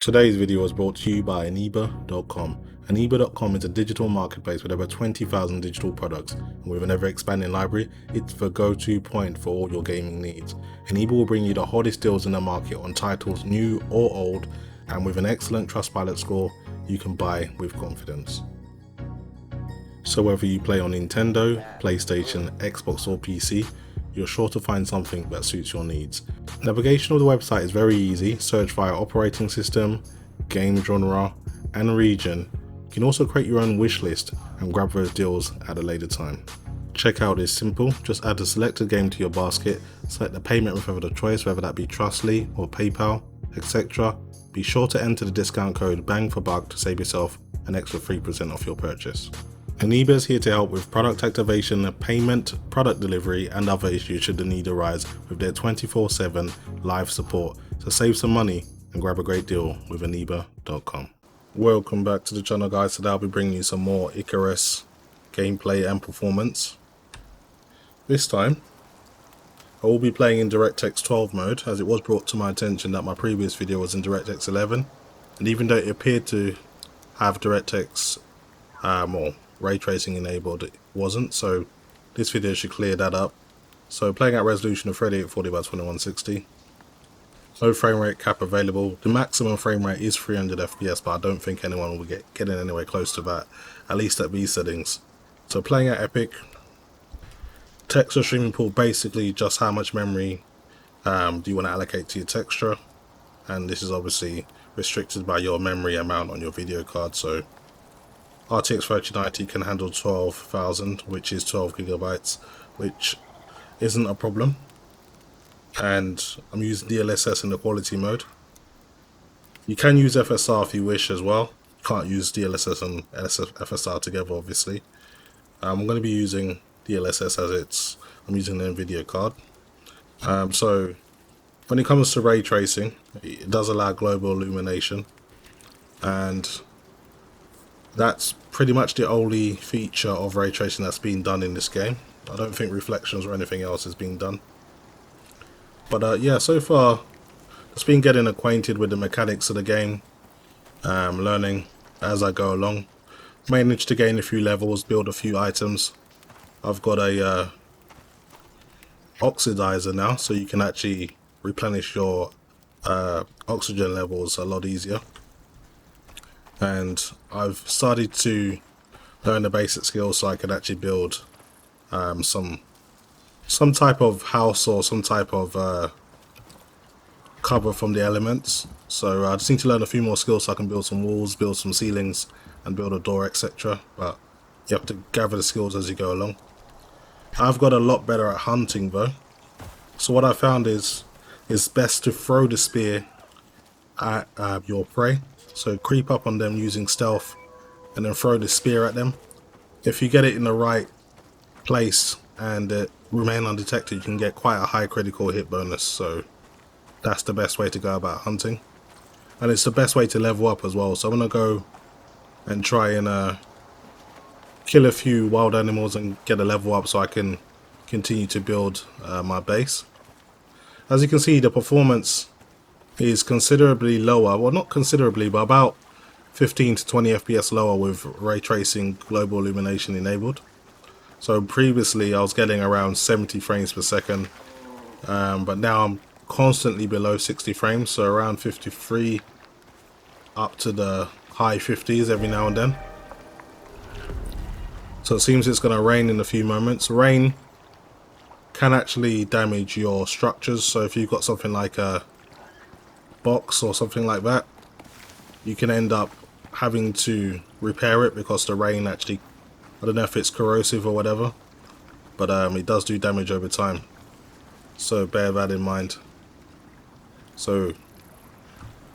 Today's video was brought to you by Aniba.com. Aniba.com is a digital marketplace with over 20,000 digital products, and with an ever-expanding library, it's the go-to point for all your gaming needs. Aniba will bring you the hottest deals in the market on titles new or old, and with an excellent Trustpilot score, you can buy with confidence. So whether you play on Nintendo, PlayStation, Xbox or PC, you're sure to find something that suits your needs. Navigation of the website is very easy. Search via operating system, game genre and region. You can also create your own wish list and grab those deals at a later time. Checkout is simple. Just add a selected game to your basket, select the payment method of choice, whether that be Trustly or PayPal, etc. Be sure to enter the discount code BANG for buck to save yourself an extra 3% off your purchase. Aniba is here to help with product activation, payment, product delivery and other issues should the need arise with their 24/7 live support. So save some money and grab a great deal with Aniba.com. Welcome back to the channel, guys. Today I'll be bringing you some more Icarus gameplay and performance. This time I will be playing in DirectX 12 mode, as it was brought to my attention that my previous video was in DirectX 11, and even though it appeared to have DirectX or ray tracing enabled, it wasn't, so this video should clear that up. So playing at resolution of 3840 by 2160, no frame rate cap available. The maximum frame rate is 300 FPS, but I don't think anyone will get getting anywhere close to that, at least at these settings. So playing at epic. Texture streaming pool, basically just how much memory do you want to allocate to your texture, and this is obviously restricted by your memory amount on your video card. So RTX 3090 can handle 12,000, which is 12 gigabytes, which isn't a problem. And I'm using DLSS in the quality mode. You can use FSR if you wish as well. You can't use DLSS and FSR together, obviously. I'm going to be using DLSS as I'm using an NVIDIA card. So when it comes to ray tracing, it does allow global illumination, and that's pretty much the only feature of ray tracing that's been done in this game. I don't think reflections or anything else is being done. But yeah, so far just been getting acquainted with the mechanics of the game, learning as I go along. Managed to gain a few levels, build a few items. I've got a oxidizer now, so you can actually replenish your oxygen levels a lot easier. And I've started to learn the basic skills so I can actually build some type of house or some type of cover from the elements. So I just need to learn a few more skills so I can build some walls, build some ceilings and build a door, etc. But you have to gather the skills as you go along. I've got a lot better at hunting though. So what I found is it's best to throw the spear at your prey. So creep up on them using stealth and then throw the spear at them. If you get it in the right place and it remain undetected, you can get quite a high critical hit bonus. So that's the best way to go about hunting, and it's the best way to level up as well. So I'm gonna go and try and kill a few wild animals and get a level up so I can continue to build my base. As you can see, the performance is considerably lower, well not considerably, but about 15 to 20 FPS lower with ray tracing global illumination enabled. So previously I was getting around 70 frames per second, but now I'm constantly below 60 frames, so around 53 up to the high 50s every now and then. So it seems it's going to rain in a few moments. Rain can actually damage your structures, so if you've got something like a box or something like that, you can end up having to repair it because the rain actually, I don't know if it's corrosive or whatever, but it does do damage over time, so bear that in mind. So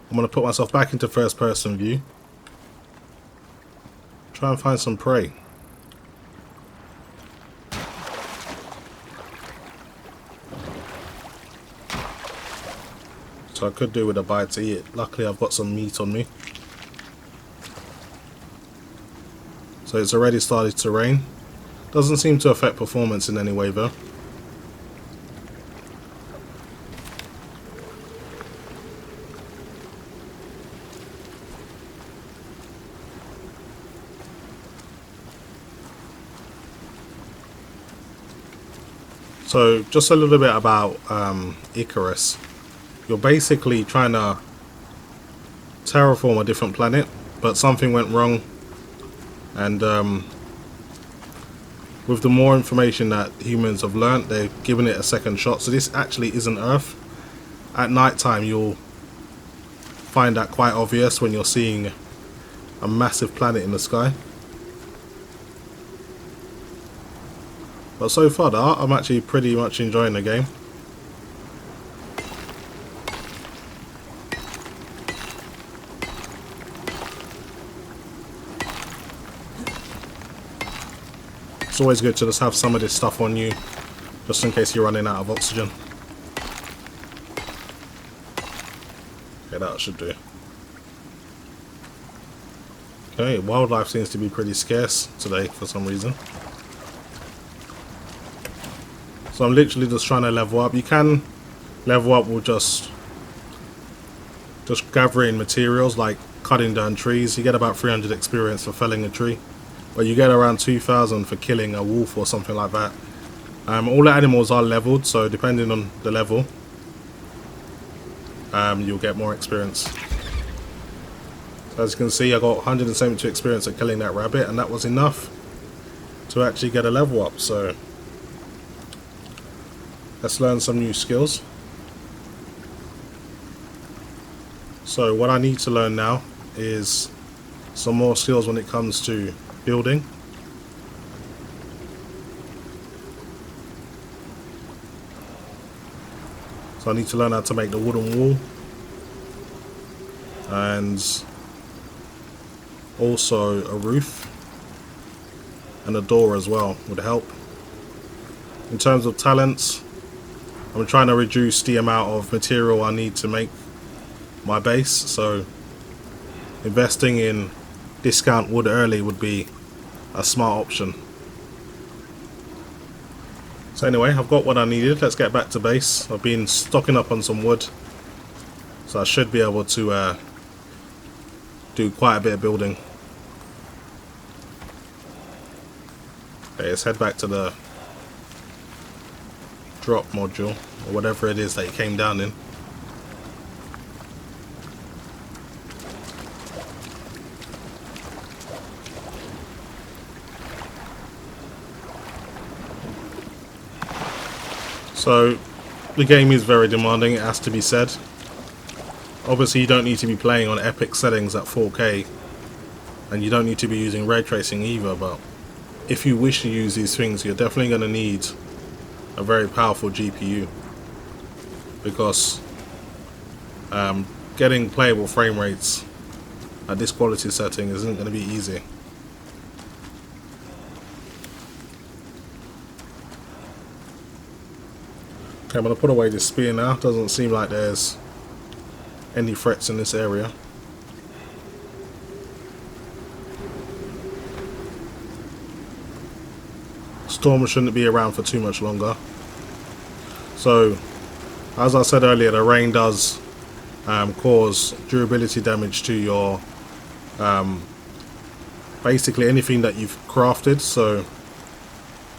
I'm going to put myself back into first person view, try and find some prey. So I could do with a bite to eat. Luckily I've got some meat on me. So it's already started to rain. Doesn't seem to affect performance in any way though. So just a little bit about Icarus. You're basically trying to terraform a different planet, but something went wrong, and with the more information that humans have learnt, they've given it a second shot. So this actually isn't Earth. At night time you'll find that quite obvious when you're seeing a massive planet in the sky. But so far though, I'm actually pretty much enjoying the game. It's always good to just have some of this stuff on you, just in case you're running out of oxygen. Okay, that should do. Okay, wildlife seems to be pretty scarce today for some reason. So I'm literally just trying to level up. You can level up with just gathering materials, like cutting down trees. You get about 300 experience for felling a tree, but you get around 2,000 for killing a wolf or something like that. All the animals are leveled, so depending on the level, you'll get more experience. So as you can see, I got 172 experience at killing that rabbit, and that was enough to actually get a level up. So let's learn some new skills. So what I need to learn now is some more skills when it comes to building. So I need to learn how to make the wooden wall, and also a roof and a door as well would help. In terms of talents, I'm trying to reduce the amount of material I need to make my base, so investing in discount wood early would be a smart option. So anyway, I've got what I needed. Let's get back to base. I've been stocking up on some wood, so I should be able to do quite a bit of building. Okay, let's head back to the drop module, or whatever it is that it came down in. So the game is very demanding, it has to be said. Obviously you don't need to be playing on epic settings at 4K, and you don't need to be using ray tracing either, but if you wish to use these things, you're definitely going to need a very powerful GPU, because getting playable frame rates at this quality setting isn't going to be easy. Okay, I'm going to put away this spear now. Doesn't seem like there's any threats in this area. Storm shouldn't be around for too much longer. So, as I said earlier, the rain does cause durability damage to your basically anything that you've crafted. So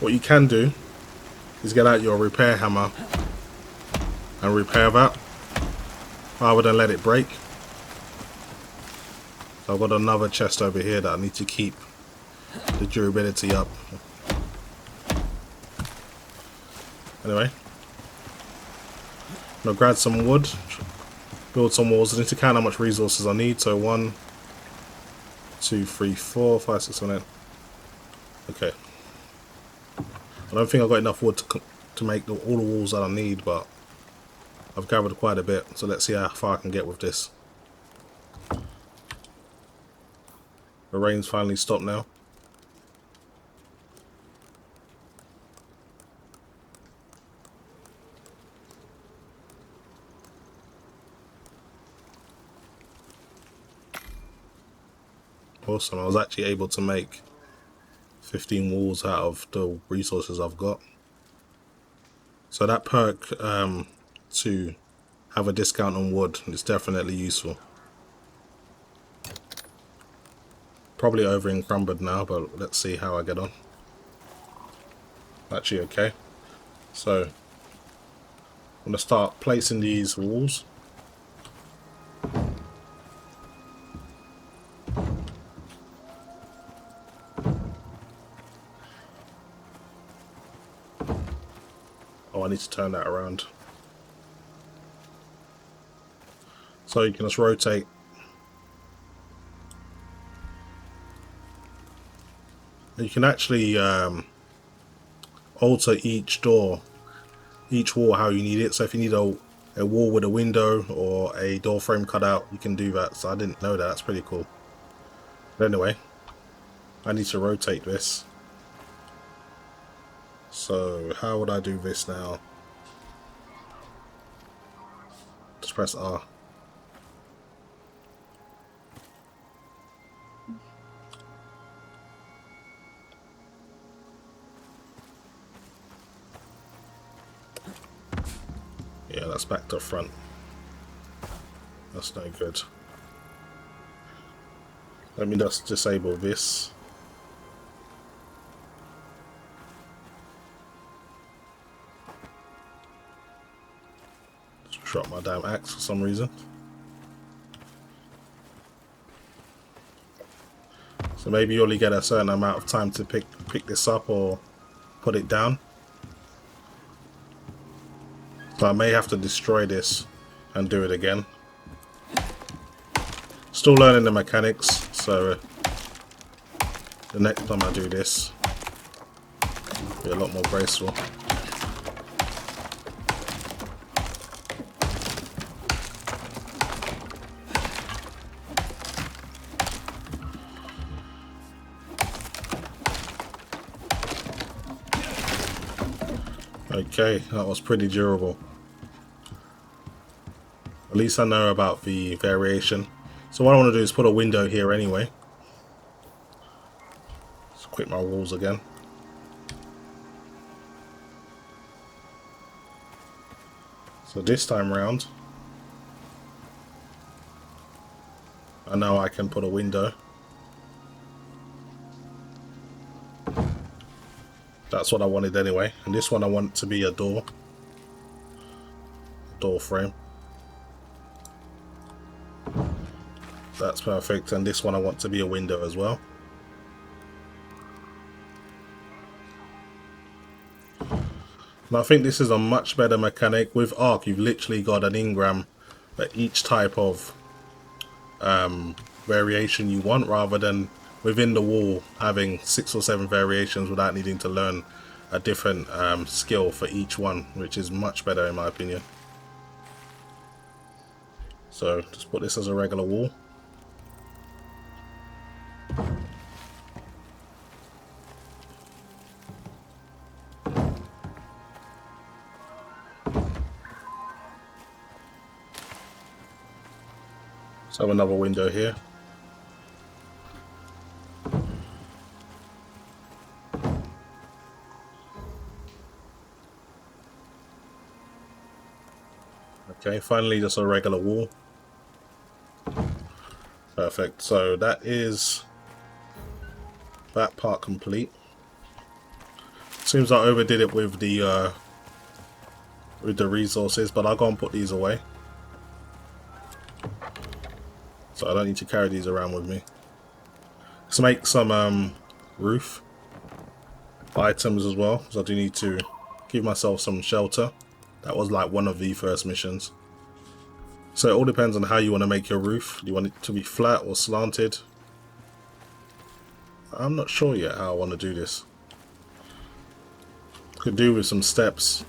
what you can do is get out your repair hammer and repair that rather than let it break. So I've got another chest over here that I need to keep the durability up. Anyway, I'm gonna grab some wood, build some walls. I need to count how much resources I need. So 1, 2, 3, 4, 5, 6, 7, 8. Okay. I don't think I've got enough wood to make all the walls that I need, but I've gathered quite a bit. So let's see how far I can get with this. The rain's finally stopped now. Awesome, I was actually able to make 15 walls out of the resources I've got. So that perk to have a discount on wood is definitely useful. Probably over encumbered now, but let's see how I get on. Actually okay. So I'm going to start placing these walls. Oh, I need to turn that around. So you can just rotate. You can actually alter each wall how you need it. So if you need a wall with a window or a door frame cutout, you can do that. So I didn't know that. That's pretty cool. But anyway, I need to rotate this. So how would I do this now? Just press R. Yeah, that's back to front. That's no good. Let me just disable this. Just drop my damn axe for some reason. So maybe you only get a certain amount of time to pick this up or put it down. So I may have to destroy this and do it again. Still learning the mechanics, so the next time I do this, it'll be a lot more graceful. Okay, that was pretty durable. At least I know about the variation. So what I want to do is put a window here anyway. Let's quit my walls again. So this time round, I know I can put a window. That's what I wanted anyway. And this one I want to be a door frame. That's perfect. And this one I want to be a window as well. And I think this is a much better mechanic. With Arc, you've literally got an engram for each type of variation you want, rather than within the wall having 6 or 7 variations without needing to learn a different skill for each one, which is much better in my opinion. So just put this as a regular wall. So another window here. Okay, finally just a regular wall. Perfect. So that is that part complete. Seems I overdid it with the resources, but I'll go and put these away. So I don't need to carry these around with me. Let's make some roof items as well, because I do need to give myself some shelter. That was like one of the first missions. So it all depends on how you want to make your roof. Do you want it to be flat or slanted? I'm not sure yet how I want to do this. Could do with some steps.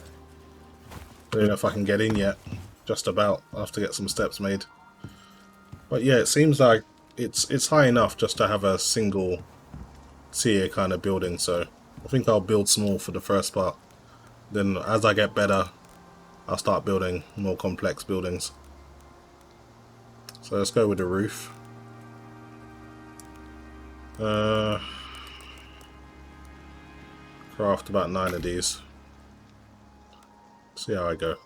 I don't know if I can get in yet. Just about. I'll have to get some steps made. But yeah, it seems like it's high enough just to have a single tier kind of building. So I think I'll build small for the first part. Then as I get better, I'll start building more complex buildings. So let's go with the roof. Craft about 9 of these. See how I go.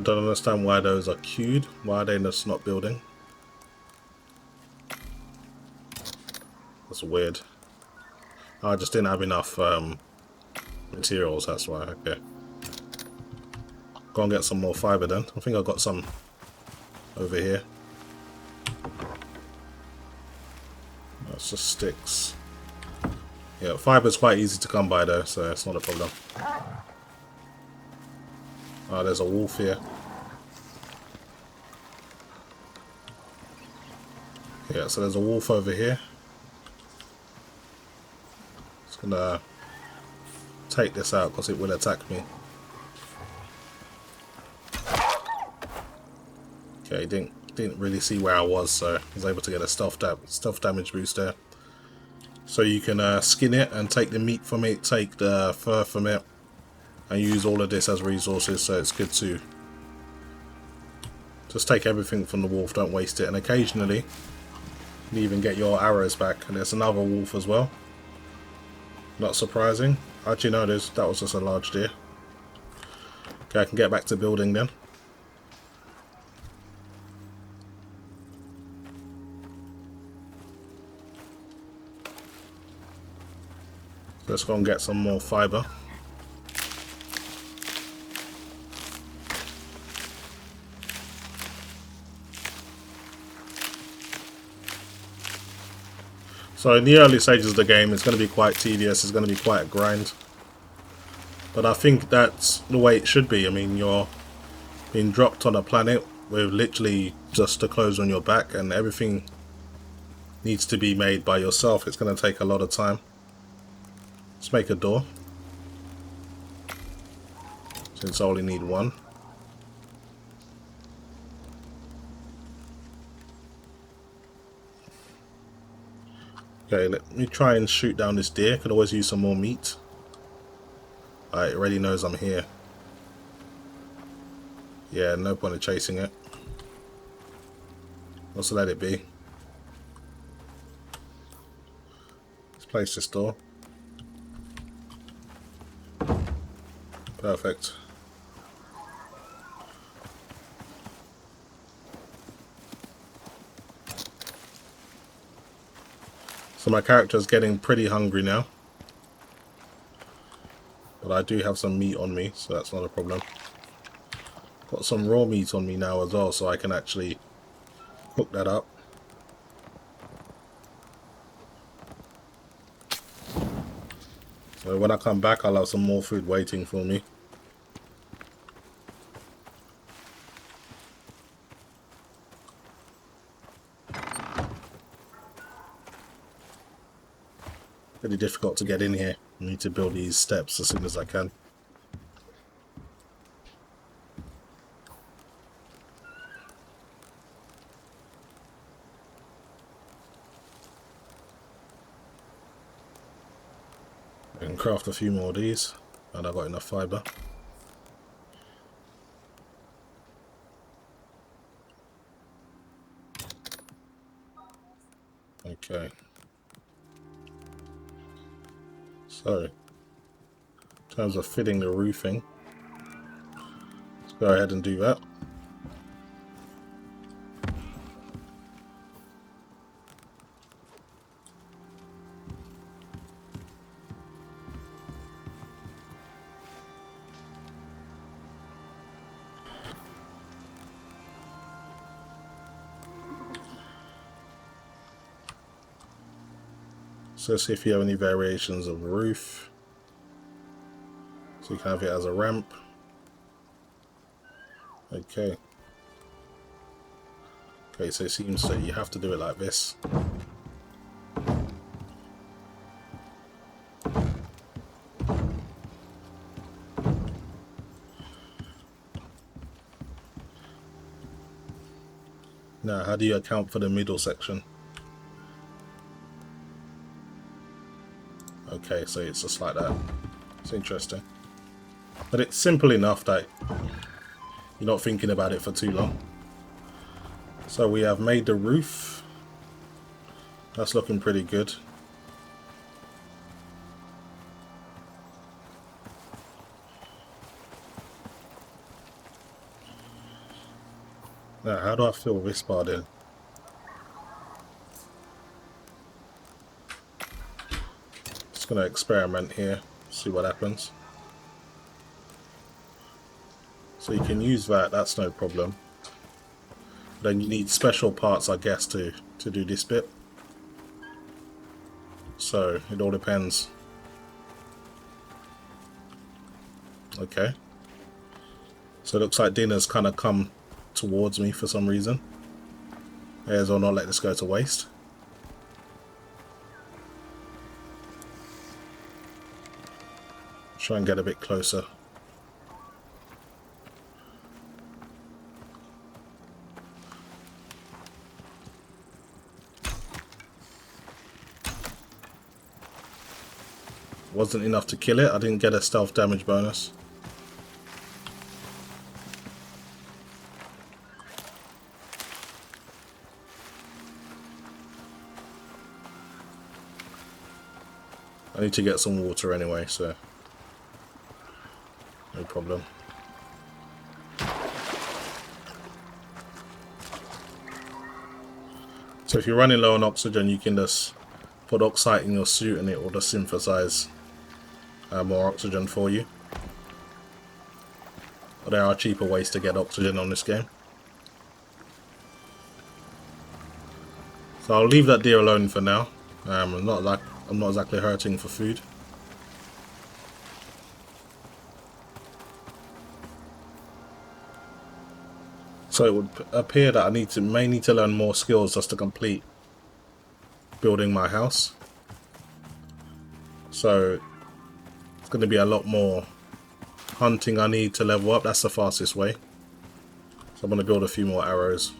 I don't understand why those are queued. Why are they just not building? That's weird. I just didn't have enough materials, that's why. Okay. Go and get some more fiber then. I think I got some over here. That's just sticks. Yeah, fiber's quite easy to come by though, so it's not a problem. Oh, there's a wolf here. Yeah, so there's a wolf over here. Just gonna take this out because it will attack me. Okay, didn't really see where I was, so I was able to get a stealth damage boost there. So you can skin it and take the meat from it, take the fur from it, and use all of this as resources. So it's good to just take everything from the wolf, don't waste it. And occasionally you even get your arrows back. And there's another wolf as well. Not surprising. Actually no, that was just a large deer. Okay, I can get back to building then. Let's go and get some more fiber. So in the early stages of the game, it's going to be quite tedious, it's going to be quite a grind. But I think that's the way it should be. I mean, you're being dropped on a planet with literally just the clothes on your back, and everything needs to be made by yourself. It's going to take a lot of time. Let's make a door, since I only need one. Okay, let me try and shoot down this deer. Could always use some more meat. It already knows I'm here. Yeah, no point in chasing it. Let's let it be. Let's place this door. Perfect. So my character is getting pretty hungry now. But I do have some meat on me, so that's not a problem. Got some raw meat on me now as well, so I can actually cook that up. So when I come back, I'll have some more food waiting for me. Really difficult to get in here. I need to build these steps as soon as I can. I can craft a few more of these, and I've got enough fiber. Okay. So, in terms of fitting the roofing, let's go ahead and do that. So let's see if you have any variations of roof. So you can have it as a ramp. Okay. Okay, so it seems that you have to do it like this. Now, how do you account for the middle section? Okay, so it's just like that. It's interesting. But it's simple enough that you're not thinking about it for too long. So we have made the roof. That's looking pretty good. Now, how do I fill this part in? Just going to experiment here, see what happens. So you can use that, that's no problem. Then you need special parts, I guess, to do this bit. So it all depends. Okay. So it looks like dinner's kind of come towards me for some reason. May as well not let this go to waste. Try and get a bit closer. Wasn't enough to kill it. I didn't get a stealth damage bonus. I need to get some water anyway, so no problem. So if you're running low on oxygen, you can just put oxide in your suit and it will just synthesize more oxygen for you. But there are cheaper ways to get oxygen on this game. So I'll leave that deer alone for now. I'm not exactly hurting for food. So it would appear that I may need to learn more skills just to complete building my house. So it's going to be a lot more hunting I need to level up. That's the fastest way. So I'm going to build a few more arrows.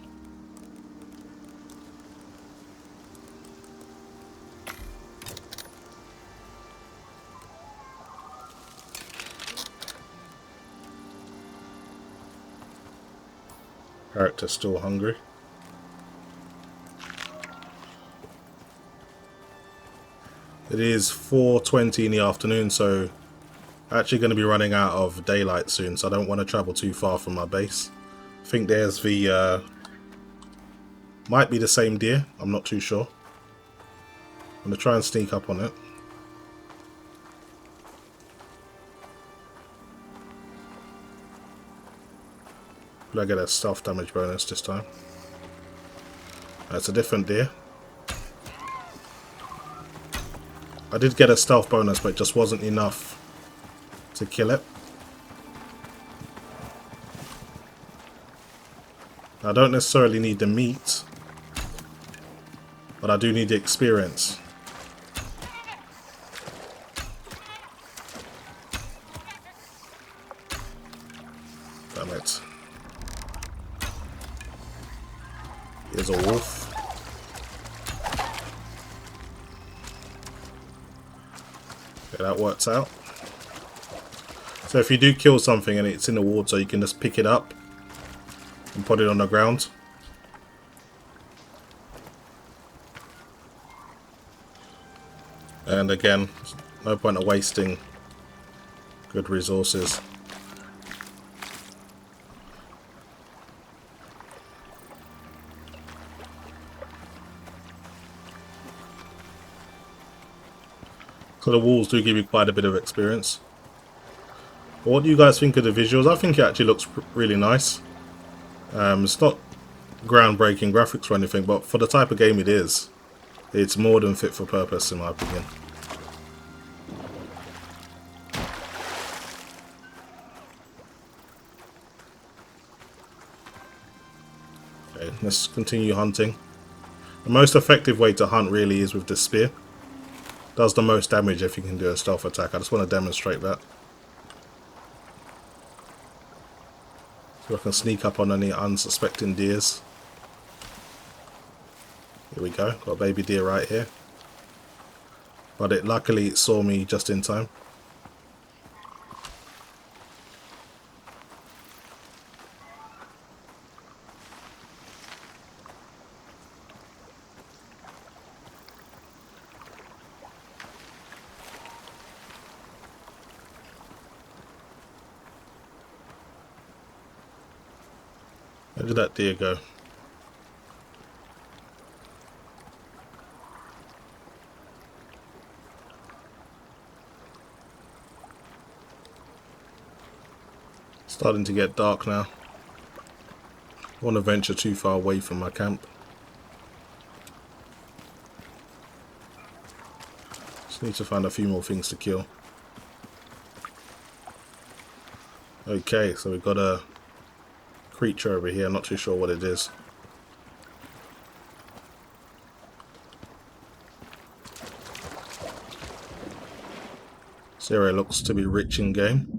Character's still hungry. It is 4:20 in the afternoon, so I'm actually going to be running out of daylight soon, so I don't want to travel too far from my base. I think there's the might be the same deer, I'm not too sure. I'm going to try and sneak up on it. Will I get a stealth damage bonus this time? That's a different deer. I did get a stealth bonus, but it just wasn't enough to kill it. I don't necessarily need the meat, but I do need the experience. Damn it. Here's a wolf. Okay, that works out. So if you do kill something and it's in the water, you can just pick it up and put it on the ground. And again, no point of wasting good resources. So the walls do give you quite a bit of experience. But what do you guys think of the visuals? I think it actually looks really nice. It's not groundbreaking graphics or anything, but for the type of game it is, it's more than fit for purpose in my opinion. Okay, let's continue hunting. The most effective way to hunt really is with the spear. Does the most damage if you can do a stealth attack. I just want to demonstrate that. So I can sneak up on any unsuspecting deers. Here we go, got a baby deer right here. But luckily it saw me just in time. Look at that deer go. Starting to get dark now. I want to venture too far away from my camp. Just need to find a few more things to kill. Okay, so we've got a creature over here, not too sure what it is. This area looks to be rich in game.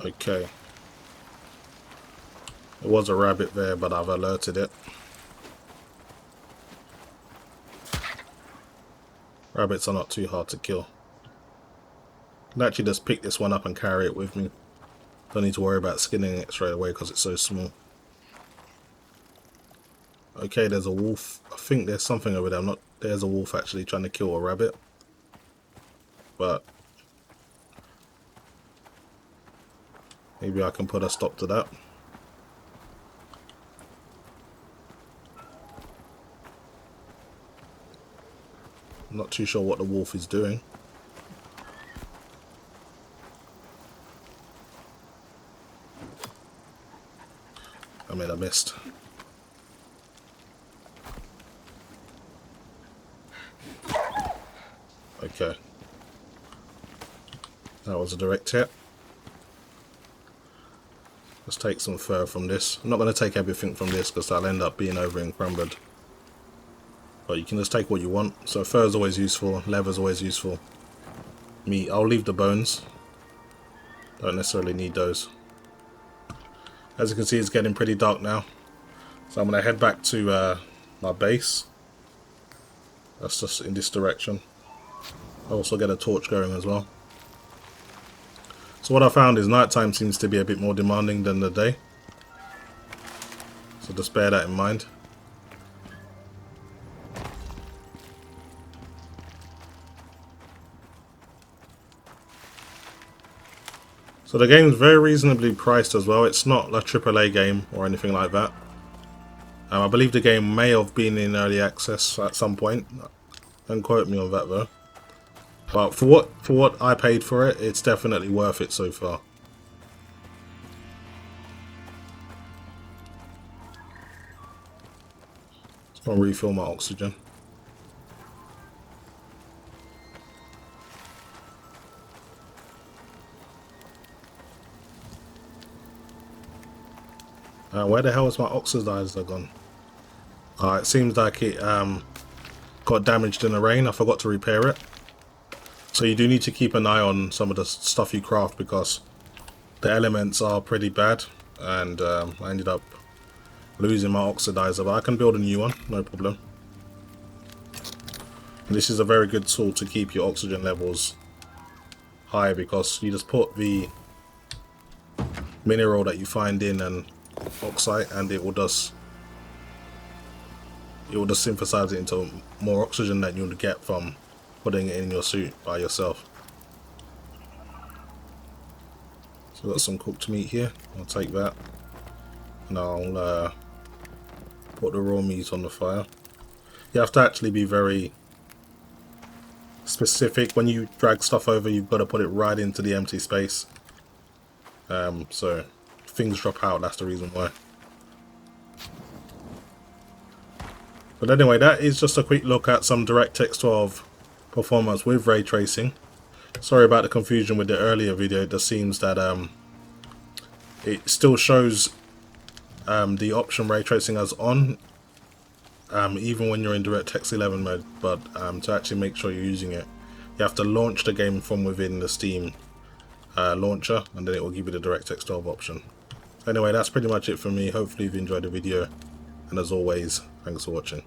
Okay. There was a rabbit there, but I've alerted it. Rabbits are not too hard to kill. I can actually just pick this one up and carry it with me. Don't need to worry about skinning it straight away because it's so small. Okay, there's a wolf. I think there's something over there. There's a wolf actually trying to kill a rabbit. But maybe I can put a stop to that. I'm not too sure what the wolf is doing. I missed. Okay. That was a direct hit. Let's take some fur from this. I'm not going to take everything from this because that'll end up being over encumbered. But you can just take what you want. So fur is always useful, leather is always useful. Meat, I'll leave the bones. Don't necessarily need those. As you can see, it's getting pretty dark now. So I'm going to head back to my base. That's just in this direction. I'll also get a torch going as well. So what I found is nighttime seems to be a bit more demanding than the day. So just bear that in mind. So the game is very reasonably priced as well. It's not a AAA game or anything like that. I believe the game may have been in early access at some point. Don't quote me on that though. But for what I paid for it, it's definitely worth it so far. Just gonna refill my oxygen. Where the hell is my oxidizer gone? It seems like it got damaged in the rain. I forgot to repair it. So you do need to keep an eye on some of the stuff you craft because the elements are pretty bad. And I ended up losing my oxidizer, but I can build a new one, no problem. And this is a very good tool to keep your oxygen levels high because you just put the mineral that you find in and oxide and it will just synthesize it into more oxygen than you'll get from putting it in your suit by yourself. So we've got some cooked meat here. I'll take that and I'll put the raw meat on the fire. You have to actually be very specific when you drag stuff over. You've got to put it right into the empty space. So things drop out, that's the reason why. But anyway, that is just a quick look at some DirectX 12 performance with ray tracing. Sorry about the confusion with the earlier video. It just seems that it still shows the option ray tracing as on even when you're in DirectX 11 mode, but to actually make sure you're using it, you have to launch the game from within the Steam launcher, and then it will give you the DirectX 12 option. Anyway, that's pretty much it for me. Hopefully you've enjoyed the video, and as always, thanks for watching.